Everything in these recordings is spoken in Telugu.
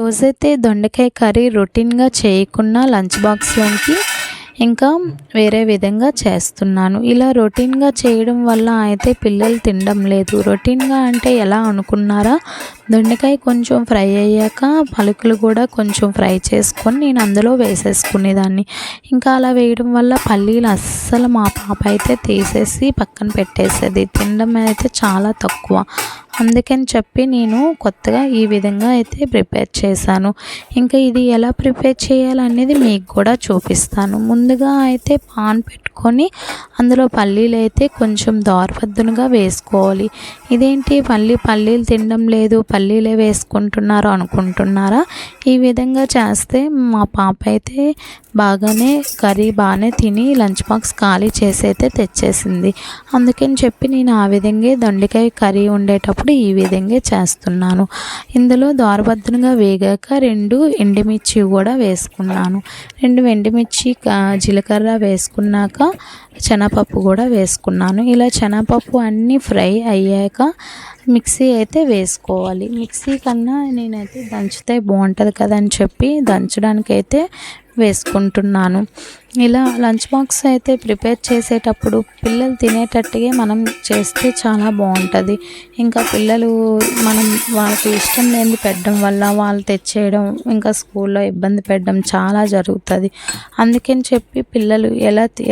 రోజైతే దొండకాయ కర్రీ రొటీన్గా చేయకున్నా లంచ్ బాక్స్లోకి ఇంకా వేరే విధంగా చేస్తున్నాను. ఇలా రొటీన్గా చేయడం వల్ల అయితే పిల్లలు తినడం లేదు. రొటీన్గా అంటే ఎలా అనుకున్నారా? దొండకాయ కొంచెం ఫ్రై అయ్యాక పలుకులు కూడా కొంచెం ఫ్రై చేసుకొని నేను అందులో వేసేసుకునేదాన్ని. ఇంకా అలా వేయడం వల్ల పల్లీలు అస్సలు మా పాప అయితే తీసేసి పక్కన పెట్టేసేది. తినడం అయితే చాలా తక్కువ. అందుకని చెప్పి నేను కొత్తగా ఈ విధంగా అయితే ప్రిపేర్ చేశాను. ఇంకా ఇది ఎలా ప్రిపేర్ చేయాలనేది మీకు కూడా చూపిస్తాను. ముందుగా అయితే పాన్ పెట్టుకొని అందులో పల్లీలు అయితే కొంచెం దోరపద్దునుగా వేసుకోవాలి. ఇదేంటి పల్లీలు తినడం లేదు, పల్లీలే వేసుకుంటున్నారు అనుకుంటున్నారా? ఈ విధంగా చేస్తే మా పాప అయితే బాగానే తిని లంచ్ బాక్స్ ఖాళీ చేసి అయితే తెచ్చేసింది. అందుకని చెప్పి నేను ఆ విధంగా దొండకాయ కర్రీ ఉండేటప్పుడు ఈ విధంగా చేస్తున్నాను. ఇందులో దోరబద్దనుగా వేగాక 2 ఎండుమిర్చి కూడా వేసుకున్నాను. 2 ఎండుమిర్చి జీలకర్ర వేసుకున్నాక శనగపప్పు కూడా వేసుకున్నాను. ఇలా శనగపప్పు అన్నీ ఫ్రై అయ్యాక మిక్సీ అయితే వేసుకోవాలి. మిక్సీ కన్నా నేనైతే దంచితే బాగుంటుంది కదా అని చెప్పి దంచడానికి అయితే వేసుకుంటున్నాను. ఇలా లంచ్ బాక్స్ అయితే ప్రిపేర్ చేసేటప్పుడు పిల్లలు తినేటట్టుగా మనం చేస్తే చాలా బాగుంటుంది. ఇంకా పిల్లలు మనం వాళ్ళకి ఇష్టం లేనిది పెట్టడం వల్ల వాళ్ళు తెచ్చేయడం, ఇంకా స్కూల్లో ఇబ్బంది పెట్టడం చాలా జరుగుతుంది. అందుకని చెప్పి పిల్లలు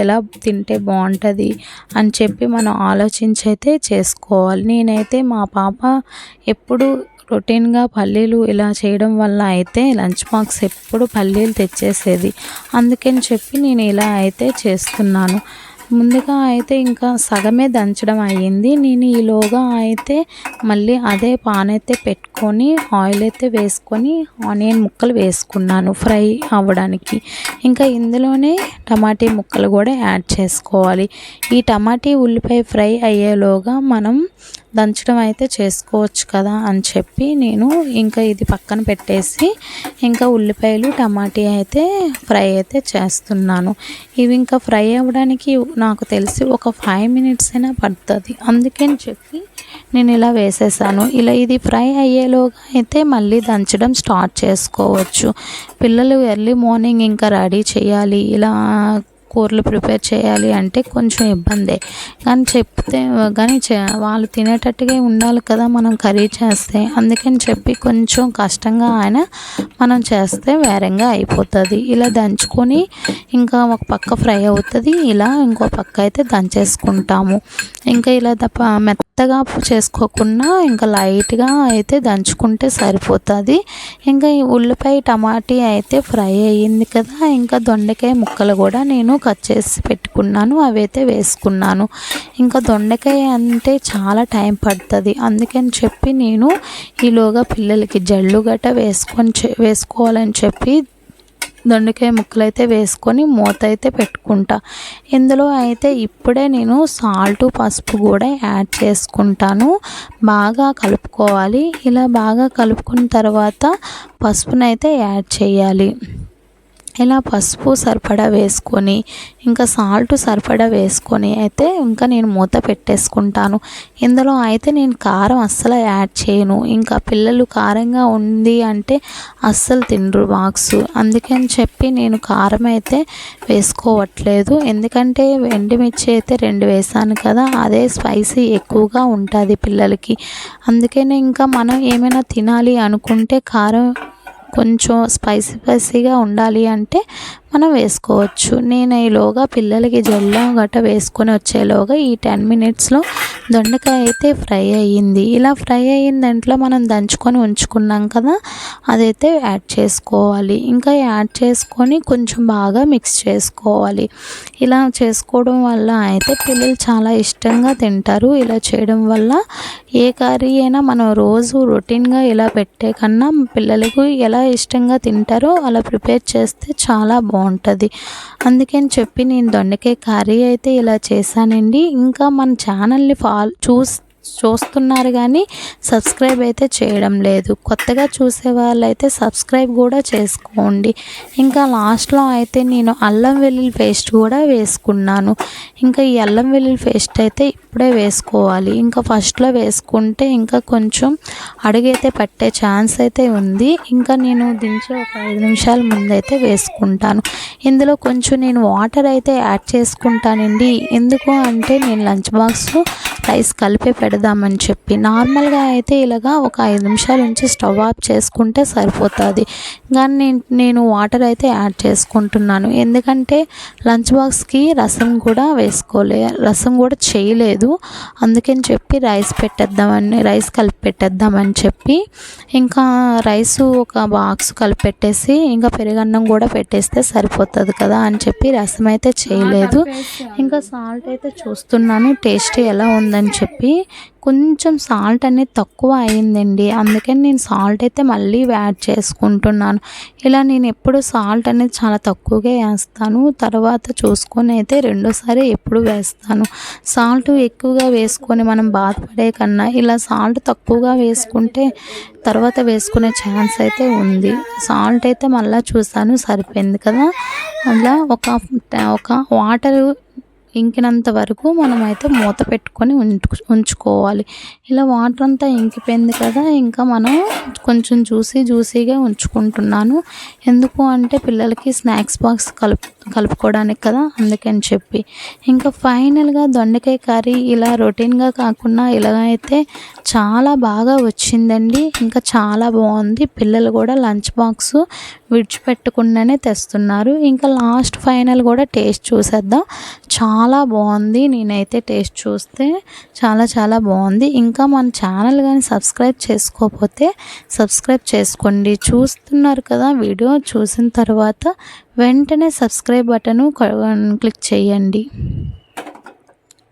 ఎలా తింటే బాగుంటుంది అని చెప్పి మనం ఆలోచించి అయితే చేసుకోవాలి. నేనైతే మా పాప ఎప్పుడు రొటీన్గా పల్లీలు ఇలా చేయడం వల్ల అయితే లంచ్ బాక్స్ ఎప్పుడు పల్లీలు తెచ్చేసేది. అందుకని చెప్పి నేను ఇలా అయితే చేస్తున్నాను. ముందుగా అయితే ఇంకా సగమే దంచడం అయ్యింది. నేను ఈలోగా అయితే మళ్ళీ అదే పాన్ అయితే పెట్టుకొని ఆయిల్ అయితే వేసుకొని ఆనియన్ ముక్కలు వేసుకున్నాను ఫ్రై అవ్వడానికి. ఇంకా ఇందులోనే టమాటీ ముక్కలు కూడా యాడ్ చేసుకోవాలి. ఈ టమాటీ ఉల్లిపాయ ఫ్రై అయ్యేలోగా మనం దంచడం అయితే చేసుకోవచ్చు కదా అని చెప్పి నేను ఇంకా ఇది పక్కన పెట్టేసి ఇంకా ఉల్లిపాయలు టమాటీ అయితే ఫ్రై అయితే చేస్తున్నాను. ఇవి ఇంకా ఫ్రై అవ్వడానికి నాకు తెలిసి ఒక 5 minutes అయినా పడుతుంది. అందుకని చెప్పి నేను ఇలా వేసేసాను. ఇది ఫ్రై అయ్యేలోగా అయితే మళ్ళీ దంచడం స్టార్ట్ చేసుకోవచ్చు. పిల్లలు ఎర్లీ మార్నింగ్ ఇంకా రెడీ చేయాలి, ఇలా కూరలు ప్రిపేర్ చేయాలి అంటే కొంచెం ఇబ్బందే. కానీ వాళ్ళు తినేటట్టుగా ఉండాలి కదా మనం కర్రీ చేస్తే. అందుకని చెప్పి కొంచెం కష్టంగా మనం చేస్తే వేరంగా అయిపోతుంది. ఇలా దంచుకొని ఇంకా ఒక పక్క ఫ్రై అవుతుంది, ఇలా ఇంకో పక్క అయితే దంచేసుకుంటాము. ఇంకా ఇలా మెత్తగా చేసుకోకుండా ఇంకా లైట్గా అయితే దంచుకుంటే సరిపోతుంది. ఇంకా ఈ ఉల్లిపాయ టమాటీ అయితే ఫ్రై అయ్యింది కదా, ఇంకా దొండకాయ ముక్కలు కూడా నేను కట్ చేసి పెట్టుకున్నాను, అవి అయితే వేసుకున్నాను. ఇంకా దొండకాయ అంటే చాలా టైం పడుతుంది. అందుకని చెప్పి నేను ఈలోగా పిల్లలకి జల్లు గట్ట వేసుకోవాలని చెప్పి దొండకాయ ముక్కలు అయితే వేసుకొని మూత అయితే పెట్టుకుంటా. ఇందులో అయితే ఇప్పుడే నేను సాల్ట్ పసుపు కూడా యాడ్ చేసుకుంటాను. బాగా కలుపుకోవాలి. ఇలా బాగా కలుపుకున్న తర్వాత పసుపునైతే యాడ్ చేయాలి. ఇలా పసుపు సరిపడా వేసుకొని ఇంకా సాల్ట్ సరిపడా వేసుకొని అయితే ఇంకా నేను మూత పెట్టేసుకుంటాను. ఇందులో అయితే నేను కారం అస్సలు యాడ్ చేయను. ఇంకా పిల్లలు కారంగా ఉంది అంటే అస్సలు తినరు బాక్స్. అందుకని చెప్పి నేను కారం అయితే వేసుకోవట్లేదు. ఎందుకంటే ఎండుమిర్చి అయితే 2 వేసాను కదా, అదే స్పైసీ ఎక్కువగా ఉంటుంది పిల్లలకి. అందుకని ఇంకా మనం ఏమైనా తినాలి అనుకుంటే కారం కొంచెం స్పైసీగా ఉండాలి అంటే మనం వేసుకోవచ్చు. నేను ఈలోగా పిల్లలకి జల్లం గట్ట వేసుకొని వచ్చేలోగా ఈ 10 minutesలో దొండకాయ అయితే ఫ్రై అయ్యింది. ఇలా ఫ్రై అయిన దాంట్లో మనం దంచుకొని ఉంచుకున్నాం కదా, అదైతే యాడ్ చేసుకోవాలి. ఇంకా యాడ్ చేసుకొని కొంచెం బాగా మిక్స్ చేసుకోవాలి. ఇలా చేసుకోవడం వల్ల అయితే పిల్లలు చాలా ఇష్టంగా తింటారు. ఇలా చేయడం వల్ల ఏ కర్రీ అయినా మనం రోజు రొటీన్గా ఇలా పెట్టే కన్నా పిల్లలకు ఎలా ఇష్టంగా తింటారో అలా ప్రిపేర్ చేస్తే చాలా బాగుంటుంది. అందుకని చెప్పి నేను దొండకాయ కర్రీ అయితే ఇలా చేశానండి. ఇంకా మన ఛానల్ని చూస్తున్నారు కానీ సబ్స్క్రైబ్ అయితే చేయడం లేదు. కొత్తగా చూసే వాళ్ళైతే సబ్స్క్రైబ్ కూడా చేసుకోండి. ఇంకా లాస్ట్లో అయితే నేను అల్లం వెల్లుల్లి పేస్ట్ కూడా వేసుకున్నాను. ఇంకా ఈ అల్లం వెల్లుల్లి పేస్ట్ అయితే అప్పుడే వేసుకోవాలి. ఇంకా ఫస్ట్లో వేసుకుంటే ఇంకా కొంచెం అడుగైతే పట్టే ఛాన్స్ అయితే ఉంది. ఇంకా నేను దించే ఒక 5 నిమిషాల ముందైతే వేసుకుంటాను. ఇందులో కొంచెం నేను వాటర్ అయితే యాడ్ చేసుకుంటానండి. ఎందుకు అంటే నేను లంచ్ బాక్స్ రైస్ కలిపి పెడదామని చెప్పి. నార్మల్గా అయితే ఇలాగా ఒక 5 నిమిషాల నుంచి స్టవ్ ఆఫ్ చేసుకుంటే సరిపోతుంది. కానీ నేను వాటర్ అయితే యాడ్ చేసుకుంటున్నాను. ఎందుకంటే లంచ్ బాక్స్కి రసం కూడా రసం కూడా చేయలేదు. అందుకని చెప్పి రైస్ కలిపి పెట్టేద్దామని చెప్పి ఇంకా రైస్ ఒక బాక్స్ కలిపి పెట్టేసి ఇంకా పెరుగన్నం కూడా పెట్టేస్తే సరిపోతుంది కదా అని చెప్పి రసం అయితే చేయలేదు. ఇంకా సాల్ట్ అయితే చూస్తున్నాను టేస్ట్ ఎలా ఉందని చెప్పి. కొంచెం సాల్ట్ అనేది తక్కువ అయిందండి. అందుకని నేను సాల్ట్ అయితే మళ్ళీ యాడ్ చేసుకుంటున్నాను. ఇలా నేను ఎప్పుడు సాల్ట్ అనేది చాలా తక్కువగా వేస్తాను. తర్వాత చూసుకొని అయితే రెండోసారి ఎప్పుడు వేస్తాను. సాల్ట్ ఎక్కువగా వేసుకొని మనం బాధపడే కన్నా ఇలా సాల్ట్ తక్కువగా వేసుకుంటే తర్వాత వేసుకునే ఛాన్స్ అయితే ఉంది. సాల్ట్ అయితే మళ్ళీ చూసాను సరిపోయింది కదా. అలా ఒక వాటర్ ఇంకినంత వరకు మనమైతే మూత పెట్టుకొని ఉంచుకోవాలి. ఇలా వాటర్ అంతా ఇంకిపోయింది కదా. ఇంకా మనం కొంచెం జ్యూసీగా ఉంచుకుంటున్నాను. ఎందుకు అంటే పిల్లలకి స్నాక్స్ బాక్స్ కలుపుకోవడానికి కదా, అందుకని చెప్పి. ఇంకా ఫైనల్గా దొండకాయ కర్రీ ఇలా రొటీన్గా కాకుండా ఇలా అయితే చాలా బాగా వచ్చిందండి. ఇంకా చాలా బాగుంది. పిల్లలు కూడా లంచ్ బాక్స్ విడిచిపెట్టకుండానే తెస్తున్నారు. ఇంకా లాస్ట్ ఫైనల్ కూడా టేస్ట్ చూసేద్దాం. చాలా బాగుంది. నేనైతే టేస్ట్ చూస్తే చాలా బాగుంది. ఇంకా మన ఛానల్ కానీ సబ్స్క్రైబ్ చేసుకోకపోతే సబ్స్క్రైబ్ చేసుకోండి. చూస్తున్నారు కదా, వీడియో చూసిన తర్వాత వెంటనే సబ్స్క్రైబ్ బటన్ క్లిక్ చేయండి.